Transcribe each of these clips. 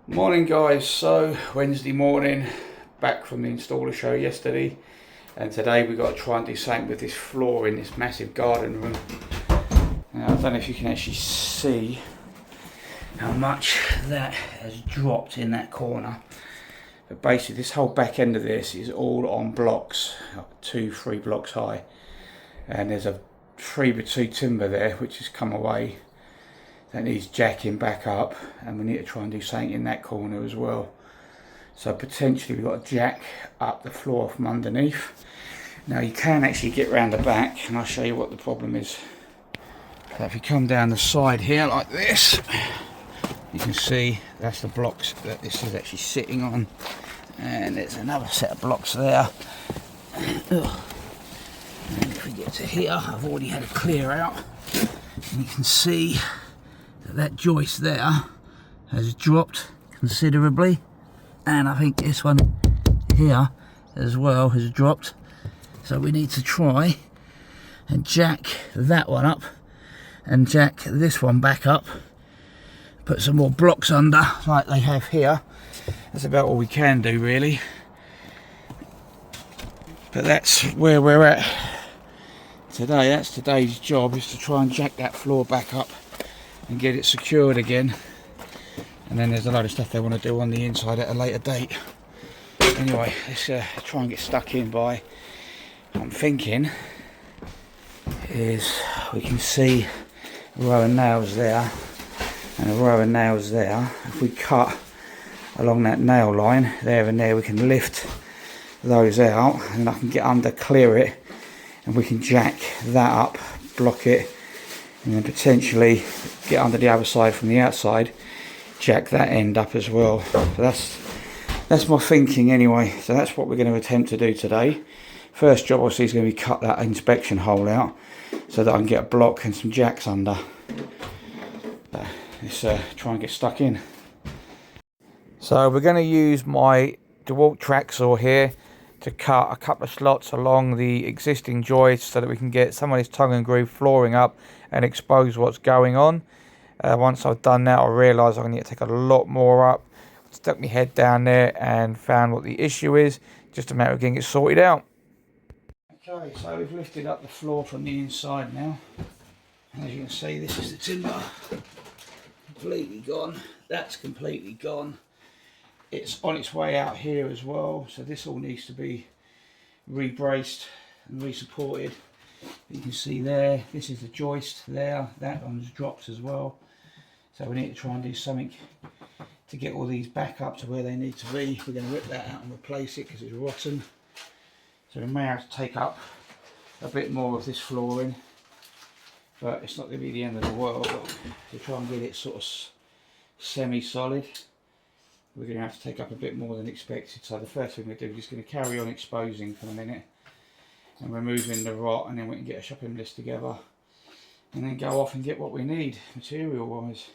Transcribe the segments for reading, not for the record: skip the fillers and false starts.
Morning guys, so Wednesday morning, back from the installer show yesterday, and today we've got to try and do something with this floor in this massive garden room. Now, I don't know if you can actually see how much that has dropped in that corner, but basically this whole back end of this is all on blocks, 2-3 blocks high, and there's a 3x2 timber there which has come away. That needs jacking back up, and we need to try and do something in that corner as well. So potentially we've got to jack up the floor from underneath. Now you can actually get round the back, and I'll show you what the problem is. So if you come down the side here like this, you can see that's the blocks that this is actually sitting on, and there's another set of blocks there. And if we get to here, I've already had a clear out, and you can see that joist there has dropped considerably, and I think this one here as well has dropped, so we need to try and jack that one up and jack this one back up, put some more blocks under like they have here. That's about all we can do really, but that's where we're at today. That's today's job, is to try and jack that floor back up and get it secured again, and then there's a load of stuff they want to do on the inside at a later date. Anyway, let's try and get stuck in by, I'm thinking, is we can see a row of nails there and a row of nails there. If we cut along that nail line there and there, we can lift those out, and I can get under, clear it, and we can jack that up, block it, and then potentially get under the other side from the outside, jack that end up as well. So that's my thinking anyway. So that's what we're going to attempt to do today. First job obviously is going to be cut that inspection hole out so that I can get a block and some jacks under. Let's try and get stuck in. So we're going to use my DeWalt track saw here to cut a couple of slots along the existing joists so that we can get some of this tongue and groove flooring up and expose what's going on. Once I've done that, I realised I need to take a lot more up. Stuck my head down there and found what the issue is. Just a matter of getting it sorted out. Okay, so we've lifted up the floor from the inside now. As you can see, this is the timber. Completely gone. That's completely gone. It's on its way out here as well, so this all needs to be rebraced and resupported. You can see there, this is the joist there, that one's dropped as well. So we need to try and do something to get all these back up to where they need to be. We're going to rip that out and replace it because it's rotten. So we may have to take up a bit more of this flooring, but it's not going to be the end of the world. But to try and get it sort of semi-solid, we're going to have to take up a bit more than expected. So the first thing we do is just going to carry on exposing for a minute and removing the rot, and then we can get a shopping list together and then go off and get what we need material wise.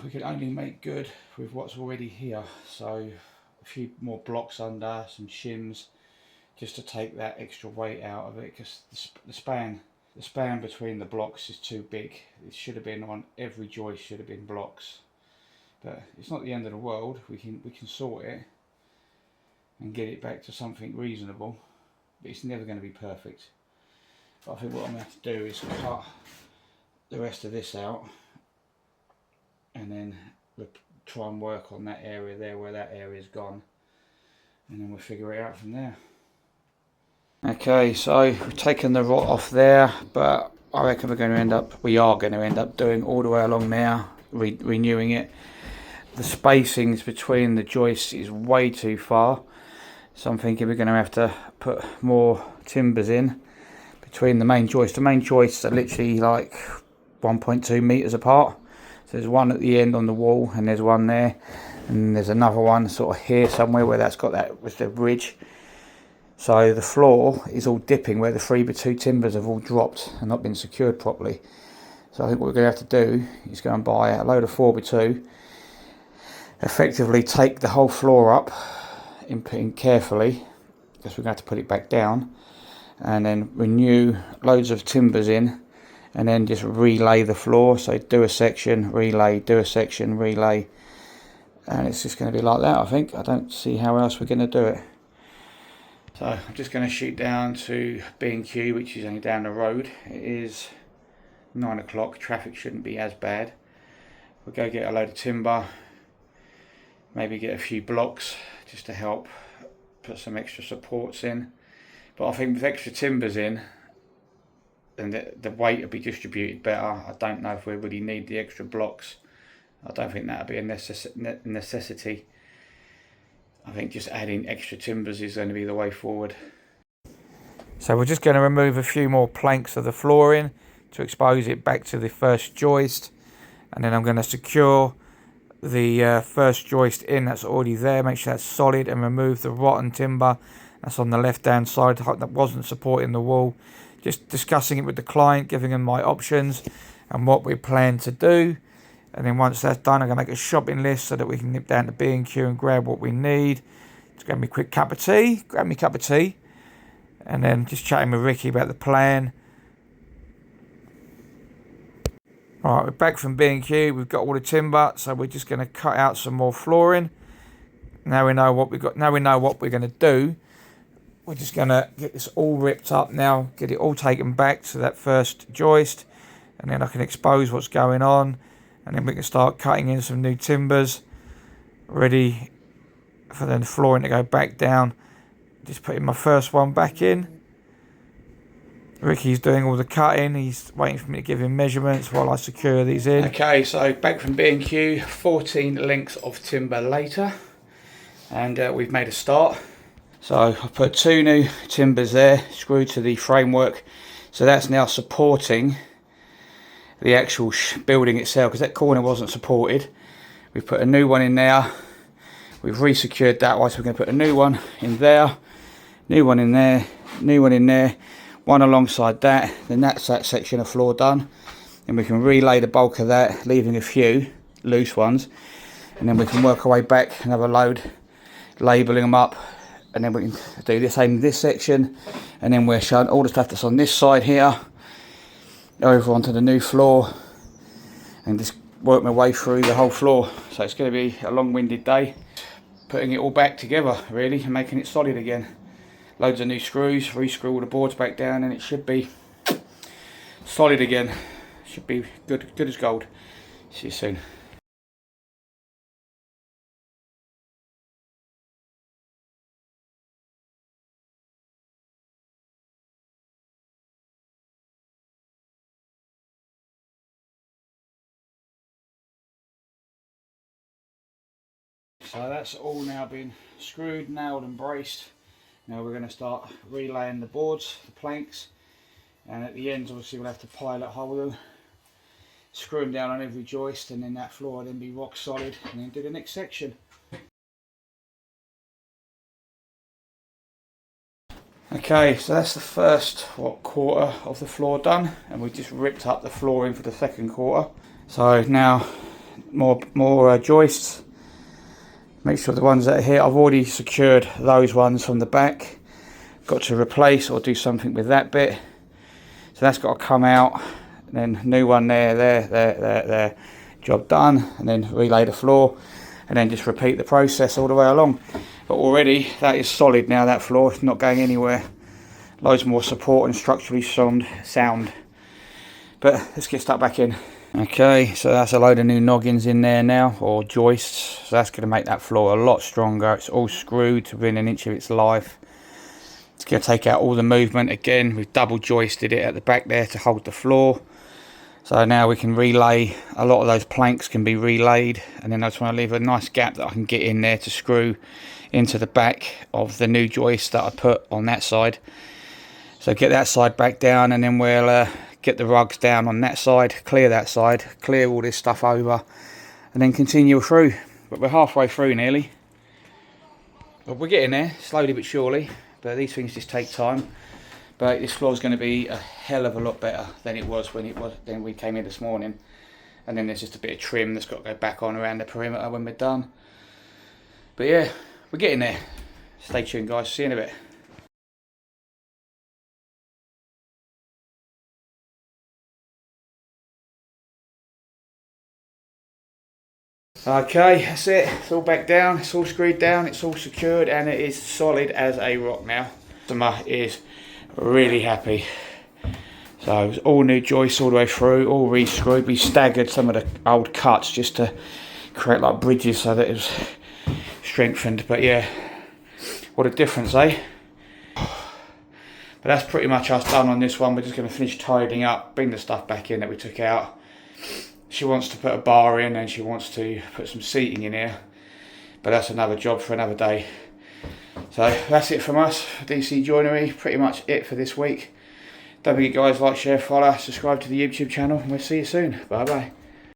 We can only make good with what's already here, so a few more blocks under, some shims, just to take that extra weight out of it, because the span between the blocks is too big. It should have been on every joist, should have been blocks. But it's not the end of the world. We can sort it and get it back to something reasonable, but it's never going to be perfect. But I think what I'm going to have to do is cut the rest of this out, and then try and work on that area there where that area's gone, and then we'll figure it out from there. Okay, so we've taken the rot off there, but I reckon we are going to end up doing all the way along there, renewing it. The spacings between the joists is way too far, so I'm thinking we're going to have to put more timbers in between the main joists. The main joists are literally like 1.2 meters apart. So there's one at the end on the wall, and there's one there, and there's another one sort of here somewhere where that's got that with the ridge. So the floor is all dipping where the 3x2 timbers have all dropped and not been secured properly. So I think what we're going to have to do is go and buy a load of 4x2, effectively take the whole floor up in carefully, because we're going to have to put it back down, and then renew loads of timbers in, and then just relay the floor. So do a section, relay, do a section, relay, and it's just going to be like that, I think. I don't see how else we're going to do it. So I'm just going to shoot down to B&Q, which is only down the road. It is 9 o'clock, traffic shouldn't be as bad. We'll go get a load of timber, maybe get a few blocks just to help put some extra supports in. But I think with extra timbers in, then the weight will be distributed better. I don't know if we really need the extra blocks. I don't think that'll be a necessity. I think just adding extra timbers is going to be the way forward. So we're just going to remove a few more planks of the flooring to expose it back to the first joist, and then I'm going to secure the first joist in that's already there, make sure that's solid, and remove the rotten timber that's on the left hand side that wasn't supporting the wall. Just discussing it with the client, giving them my options and what we plan to do. And then once that's done, I'm going to make a shopping list so that we can nip down to B&Q and grab what we need. Just grab me a quick cup of tea, and then just chatting with Ricky about the plan. Alright, we're back from B&Q, we've got all the timber, so we're just going to cut out some more flooring. Now we know what we're going to do. We're just going to get this all ripped up now, get it all taken back to that first joist, and then I can expose what's going on, and then we can start cutting in some new timbers, ready for the flooring to go back down. Just putting my first one back in. Ricky's doing all the cutting, he's waiting for me to give him measurements while I secure these in. Okay, so back from B&Q, 14 lengths of timber later, and we've made a start. So I put 2 new timbers there, screwed to the framework, so that's now supporting the actual building itself, because that corner wasn't supported. We've put a new one in there, we've re-secured that one, so we're going to put a new one in there, new one in there, new one in there, one alongside that, then that's that section of floor done. And we can relay the bulk of that, leaving a few loose ones, and then we can work our way back another load, labelling them up, and then we can do the same in this section, and then we're showing all the stuff that's on this side here over onto the new floor, and just work my way through the whole floor. So it's going to be a long-winded day, putting it all back together really and making it solid again. Loads of new screws, re-screw all the boards back down, and it should be solid again. Should be good as gold. See you soon. So that's all now been screwed, nailed and braced. Now we're going to start relaying the boards, the planks, and at the ends obviously we'll have to pilot hole them, screw them down on every joist, and then that floor will then be rock solid, and then do the next section. Okay, so that's the first quarter of the floor done, and we just ripped up the flooring for the second quarter. So now more joists. Make sure the ones that are here, I've already secured those ones from the back. Got to replace or do something with that bit. So that's got to come out. And then new one there. Job done. And then relay the floor. And then just repeat the process all the way along. But already that is solid now, that floor. It's not going anywhere. Loads more support and structurally sound. But let's get stuck back in. Okay, so that's a load of new noggins in there now, or joists. So that's going to make that floor a lot stronger. It's all screwed to within an inch of its life. It's going to take out all the movement. Again, we've double joisted it at the back there to hold the floor. So now we can relay, a lot of those planks can be relayed, and then I just want to leave a nice gap that I can get in there to screw into the back of the new joist that I put on that side. So get that side back down, and then we'll get the rugs down on that side, clear that side, clear all this stuff over, and then continue through. But we're halfway through nearly. But we're getting there, slowly but surely. But these things just take time. But this floor is going to be a hell of a lot better than it was when we came in this morning. And then there's just a bit of trim that's got to go back on around the perimeter when we're done. But yeah, we're getting there. Stay tuned, guys. See you in a bit. Okay, that's it. It's all back down. It's all screwed down. It's all secured, and it is solid as a rock now. Customer is really happy. So it was all new joists all the way through, all re-screwed. We staggered some of the old cuts just to create like bridges so that it was strengthened. But yeah, what a difference, eh? But that's pretty much us done on this one. We're just going to finish tidying up, bring the stuff back in that we took out. She wants to put a bar in and she wants to put some seating in here. But that's another job for another day. So that's it from us, DC Joinery. Pretty much it for this week. Don't forget guys, like, share, follow, subscribe to the YouTube channel, and we'll see you soon. Bye bye.